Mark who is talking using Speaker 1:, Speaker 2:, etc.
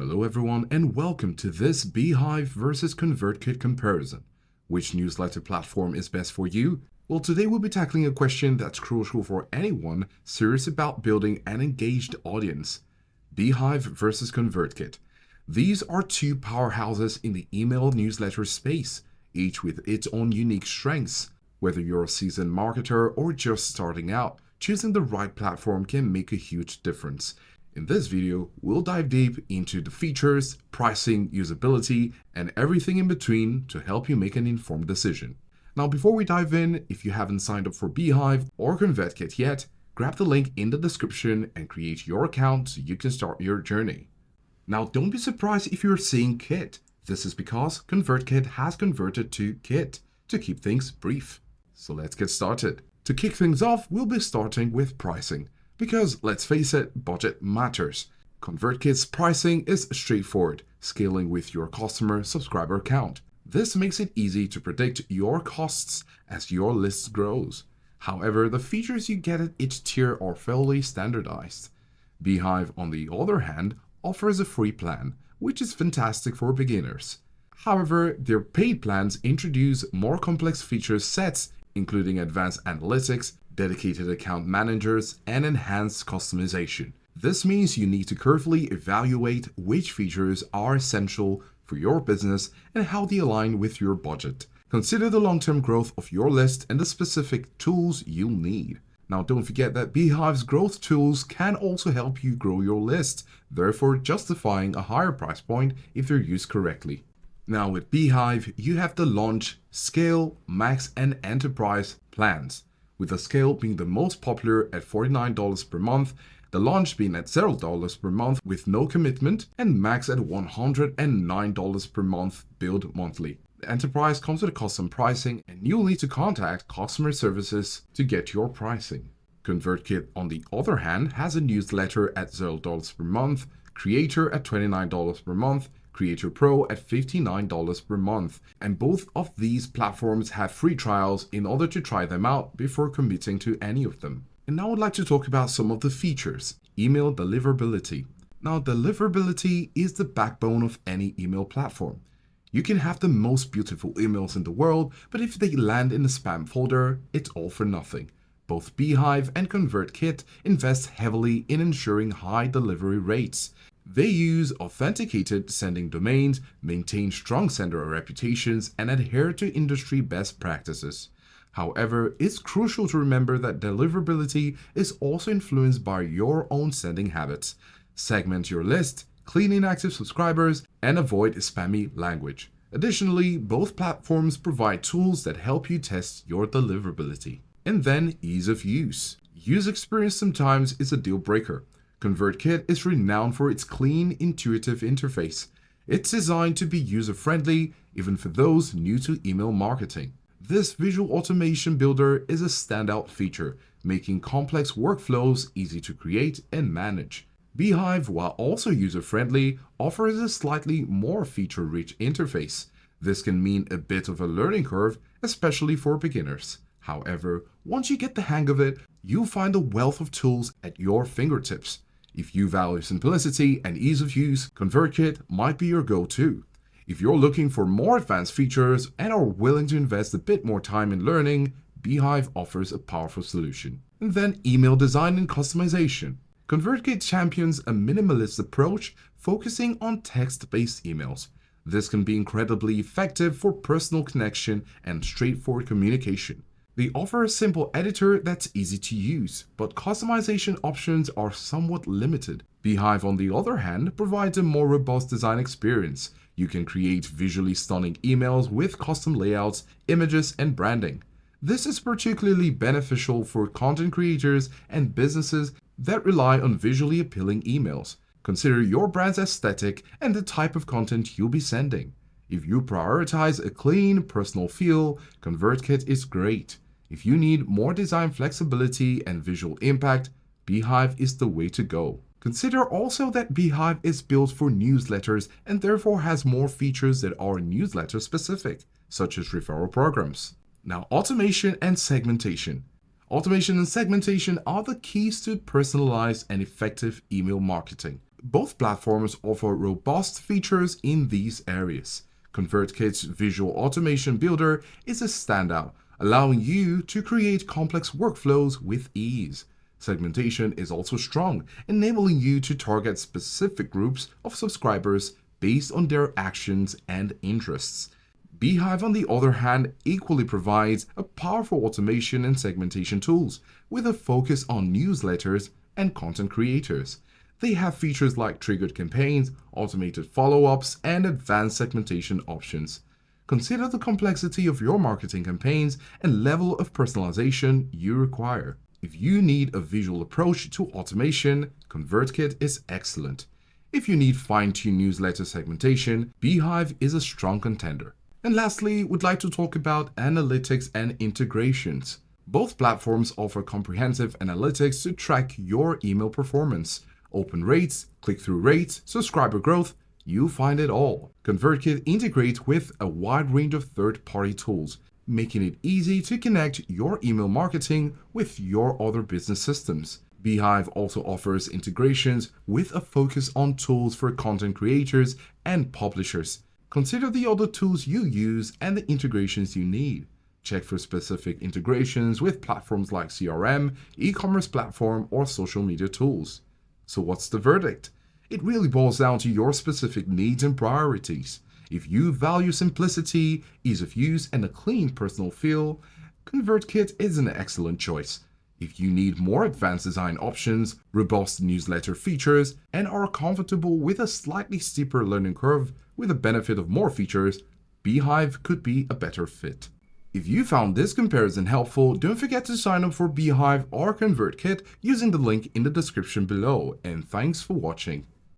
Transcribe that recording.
Speaker 1: Hello everyone and welcome to this Beehiiv versus ConvertKit comparison. Which newsletter platform is best for you? Well, today we'll be tackling a question that's crucial for anyone serious about building an engaged audience. Beehiiv versus ConvertKit. These are two powerhouses in the email newsletter space, each with its own unique strengths. Whether you're a seasoned marketer or just starting out, choosing the right platform can make a huge difference. In this video, we'll dive deep into the features, pricing, usability, and everything in between to help you make an informed decision. Now, before we dive in, if you haven't signed up for Beehiiv or ConvertKit yet, grab the link in the description and create your account so you can start your journey. Now, don't be surprised if you're seeing Kit. This is because ConvertKit has converted to Kit to keep things brief. So let's get started. To kick things off, we'll be starting with pricing. Because let's face it, budget matters. ConvertKit's pricing is straightforward, scaling with your customer subscriber count. This makes it easy to predict your costs as your list grows. However, the features you get at each tier are fairly standardized. Beehiiv, on the other hand, offers a free plan, which is fantastic for beginners. However, their paid plans introduce more complex feature sets, including advanced analytics, dedicated account managers, and enhanced customization. This means you need to carefully evaluate which features are essential for your business and how they align with your budget. Consider the long-term growth of your list and the specific tools you'll need. Now, don't forget that Beehiiv's growth tools can also help you grow your list, therefore justifying a higher price point if they're used correctly. Now, with Beehiiv, you have the Launch, Scale, Max, and Enterprise plans, with the Scale being the most popular at $49 per month, the Launch being at $0 per month with no commitment, and Max at $109 per month billed monthly. The Enterprise comes with custom pricing, and you'll need to contact customer services to get your pricing. ConvertKit, on the other hand, has a newsletter at $0 per month, Creator at $29 per month, Creator Pro at $59 per month, and both of these platforms have free trials in order to try them out before committing to any of them. And now I'd like to talk about some of the features. Email deliverability. Now, deliverability is the backbone of any email platform. You can have the most beautiful emails in the world, but if they land in the spam folder, it's all for nothing. Both Beehiiv and ConvertKit invest heavily in ensuring high delivery rates. They use authenticated sending domains, maintain strong sender reputations, and adhere to industry best practices. However, it's crucial to remember that deliverability is also influenced by your own sending habits. Segment your list, clean inactive subscribers, and avoid spammy language. Additionally, both platforms provide tools that help you test your deliverability. And then ease of use. User experience sometimes is a deal breaker. ConvertKit is renowned for its clean, intuitive interface. It's designed to be user-friendly, even for those new to email marketing. This visual automation builder is a standout feature, making complex workflows easy to create and manage. Beehiiv, while also user-friendly, offers a slightly more feature-rich interface. This can mean a bit of a learning curve, especially for beginners. However, once you get the hang of it, you'll find a wealth of tools at your fingertips. If you value simplicity and ease of use, ConvertKit might be your go-to. If you're looking for more advanced features and are willing to invest a bit more time in learning, Beehiiv offers a powerful solution. And then email design and customization. ConvertKit champions a minimalist approach focusing on text-based emails. This can be incredibly effective for personal connection and straightforward communication. They offer a simple editor that's easy to use, but customization options are somewhat limited. Beehiiv, on the other hand, provides a more robust design experience. You can create visually stunning emails with custom layouts, images, and branding. This is particularly beneficial for content creators and businesses that rely on visually appealing emails. Consider your brand's aesthetic and the type of content you'll be sending. If you prioritize a clean, personal feel, ConvertKit is great. If you need more design flexibility and visual impact, Beehiiv is the way to go. Consider also that Beehiiv is built for newsletters and therefore has more features that are newsletter specific, such as referral programs. Now, automation and segmentation. Automation and segmentation are the keys to personalized and effective email marketing. Both platforms offer robust features in these areas. ConvertKit's visual automation builder is a standout, allowing you to create complex workflows with ease. Segmentation is also strong, enabling you to target specific groups of subscribers based on their actions and interests. Beehiiv, on the other hand, equally provides a powerful automation and segmentation tools with a focus on newsletters and content creators. They have features like triggered campaigns, automated follow-ups, and advanced segmentation options. Consider the complexity of your marketing campaigns and level of personalization you require. If you need a visual approach to automation, ConvertKit is excellent. If you need fine-tuned newsletter segmentation, Beehiiv is a strong contender. And lastly, we'd like to talk about analytics and integrations. Both platforms offer comprehensive analytics to track your email performance. Open rates, click-through rates, subscriber growth, you find it all. ConvertKit integrates with a wide range of third-party tools, making it easy to connect your email marketing with your other business systems. Beehiiv also offers integrations with a focus on tools for content creators and publishers. Consider the other tools you use and the integrations you need. Check for specific integrations with platforms like CRM, e-commerce platform, or social media tools. So what's the verdict? It really boils down to your specific needs and priorities. If you value simplicity, ease of use, and a clean personal feel, ConvertKit is an excellent choice. If you need more advanced design options, robust newsletter features, and are comfortable with a slightly steeper learning curve with the benefit of more features, Beehiiv could be a better fit. If you found this comparison helpful, don't forget to sign up for Beehiiv or ConvertKit using the link in the description below, and thanks for watching.